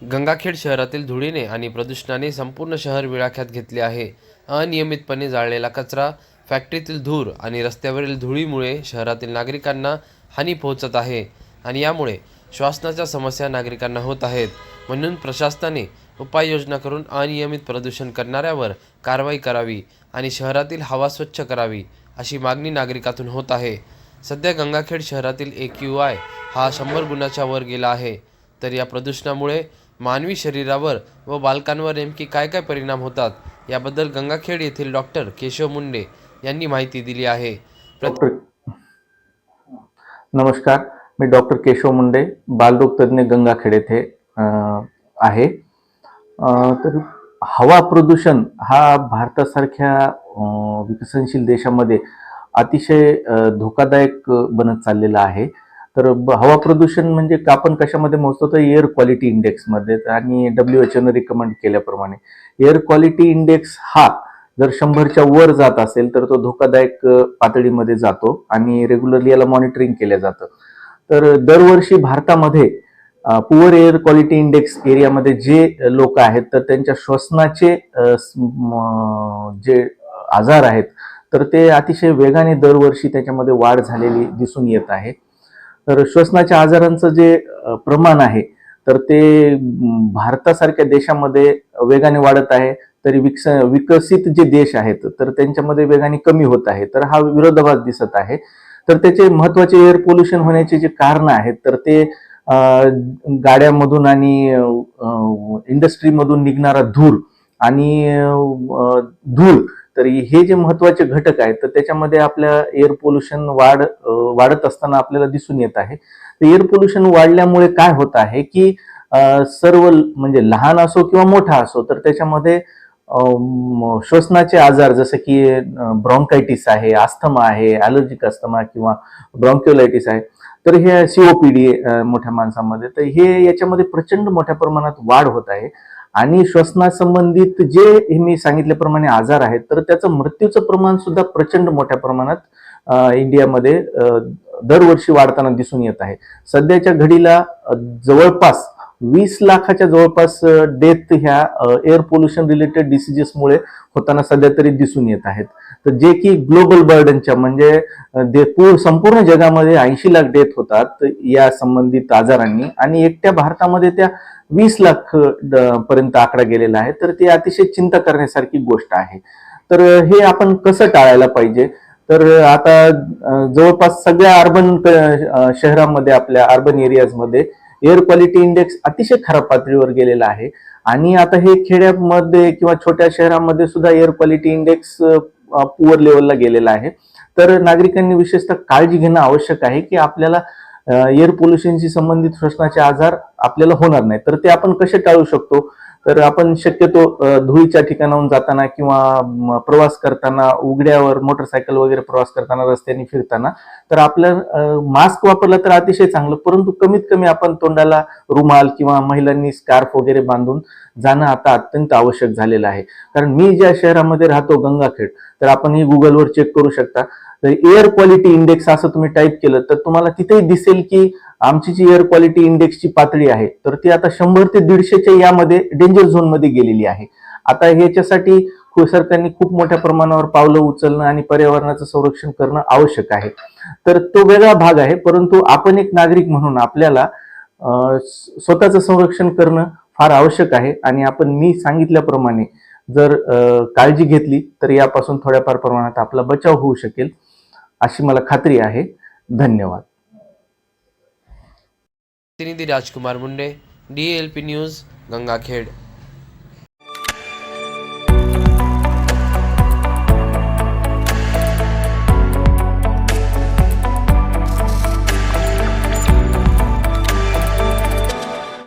गंगाखेड शहरातील धुळीने आणि प्रदूषणाने संपूर्ण शहर विळख्यात घेतले आहे. अनियमितपणे जाळलेला कचरा, फॅक्टरीतील धूर आणि रस्त्यावरील धुळीमुळे शहरातील नागरिकांना हानी पोहोचत आहे आणि यामुळे श्वासनाच्या समस्या नागरिकांना होत आहेत. म्हणून प्रशासनाने उपाययोजना करून अनियमित प्रदूषण करणाऱ्यावर कारवाई करावी आणि शहरातील हवा स्वच्छ करावी, अशी मागणी नागरिकातून होत आहे. सध्या गंगाखेड शहरातील AQI हा 100 गुणाच्या वर गेला आहे. तर या प्रदूषणामुळे मानवी शरीरावर व बालकांवर नेमके काय काय परिणाम होतात, याबद्दल गंगाखेड येथील डॉक्टर केशव मुंडे यांनी माहिती दिली आहे. डॉक्टर नमस्कार, मी डॉक्टर केशव मुंडे, बालरोग तज्ज्ञ गंगाखेड येथे आहे. तर हवा प्रदूषण हा भारतासारख्या विकसनशील देशामध्ये अतिशय धोकादायक बनत चाललेला आहे. तर हवा प्रदूषण म्हणजे आपण कशामध्ये मोजतो, तर एअर क्वालिटी इंडेक्समध्ये. आणि WHO ने रिकमेंड केल्याप्रमाणे एअर क्वालिटी इंडेक्स हा जर 100च्या वर जात असेल तर तो धोकादायक पातळीमध्ये जातो आणि रेग्युलरली याला मॉनिटरिंग केलं जातं. तर दरवर्षी भारतामध्ये पुअर एअर क्वालिटी इंडेक्स एरियामध्ये जे लोक आहेत तर त्यांच्या श्वसनाचे जे आजार आहेत तर ते अतिशय वेगाने दरवर्षी त्याच्यामध्ये वाढ झालेली दिसून येत आहे. तर श्वसनाच्या आजारांचं जे प्रमाण आहे तर ते भारतासारख्या देशामध्ये वेगाने वाढत आहे, तरी विकसित जे देश आहेत तर त्यांच्यामध्ये वेगाने कमी होत आहे. तर हा विरोधाभास दिसत आहे. तर त्याचे महत्वाचे एअर पोल्युशन होण्याचे जे कारण आहेत तर ते गाड्यांमधून आणि इंडस्ट्रीमधून निघणारा धूर आणि धूळ, तर हे जे महत्वाचे घटक आहेत तर त्याच्यामध्ये आपल्या एअर पोल्युशन वाढत असताना आपल्याला दिसून येत आहे. तर एअर पोल्युशन वाढल्यामुळे काय होत आहे की सर्व म्हणजे लहान असो किंवा मोठा असो तर त्याच्यामध्ये श्वसनाचे आजार जसे की ब्रॉन्कायटिस आहे, अस्थमा आहे, ॲलर्जिक अस्थमा किंवा ब्रॉन्क्युलायटिस आहे, तर हे COPD मोठ्या माणसांमध्ये, तर हे याच्यामध्ये प्रचंड मोठ्या प्रमाणात वाढ होत आहे. आणि श्वसनासंबंधित जे मी सांगितल्याप्रमाणे आजार आहेत तर त्याचं मृत्यूचं प्रमाण सुद्धा प्रचंड मोठ्या प्रमाणात इंडियामध्ये दरवर्षी वाढताना दिसून येत आहे. सध्याच्या घडीला जवळपास 20 लाखाच्या जवळपास डेथ ह्या एअर पोल्युशन रिलेटेड डिसिजेसमुळे होताना सध्या तरी दिसून येत आहेत. तर जे की ग्लोबल बर्डनच्या म्हणजे संपूर्ण जगामध्ये 80 लाख डेथ होतात या संबंधित आजारांनी आणि एकट्या भारतामध्ये त्या 20 लाख पर्यंत आकडा गेलेला आहे. तर ती अतिशय चिंता करण्यासारखी गोष्ट आहे. तर हे आपण कसं टाळायला पाहिजे, तर आता जवळपास सगळ्या अर्बन शहरांमध्ये, आपल्या अर्बन एरियाजमध्ये एअर क्वालिटी इंडेक्स अतिशय खराब पातळीवर गेलेला आहे. आणि आता हे खेड्यामध्ये किंवा छोट्या शहरांमध्ये सुद्धा एअर क्वालिटी इंडेक्स पुअर लेवलला गेलेला आहे. तर नागरिकांनी विशेषतः काळजी घेणं आवश्यक आहे की आपल्याला एअर पोल्युशनशी संबंधित श्वसनाचे आजार आपल्याला होणार नाही. तर ते आपण कसे टाळू शकतो, तर आपण शक्यतो धुळीच्या ठिकाणाहून जाताना किंवा प्रवास करताना, उघड्यावर मोटरसायकल वगैरे प्रवास करताना, रस्त्याने फिरताना, तर आपलं मास्क वापरला तर अतिशय चांगलं, परंतु कमीत कमी आपण तोंडाला रुमाल किंवा महिलांनी स्कार्फ वगैरे बांधून जाणं आता अत्यंत आवश्यक झालेलं आहे. कारण मी ज्या शहरामध्ये राहतो गंगाखेड, तर आपण ही गुगलवर चेक करू शकता. तर एअर क्वालिटी इंडेक्स असं तुम्ही टाईप केलं तर तुम्हाला तिथेही दिसेल की आमची जी एअर क्वालिटी इंडेक्सची पातळी आहे तर ती आता 100 ते 150च्या यामध्ये डेंजर झोन मध्ये गेलेली आहे. आता ह्याच्यासाठी सरकारने खूप मोठ्या प्रमाणावर पावलं उचलणं आणि पर्यावरणाचं संरक्षण करणं आवश्यक आहे. तर तो वेगळा भाग आहे, परंतु आपण एक नागरिक म्हणून आपल्याला स्वतःचं संरक्षण करणं फार आवश्यक आहे. आणि आपण मी सांगितल्याप्रमाणे जर काळजी घेतली तर यापासून थोड्याफार प्रमाणात आपला बचाव होऊ शकेल, अशी मला खात्री आहे. धन्यवाद. प्रतिनिधी राजकुमार मुंडे, DLP न्यूज, गंगाखेड.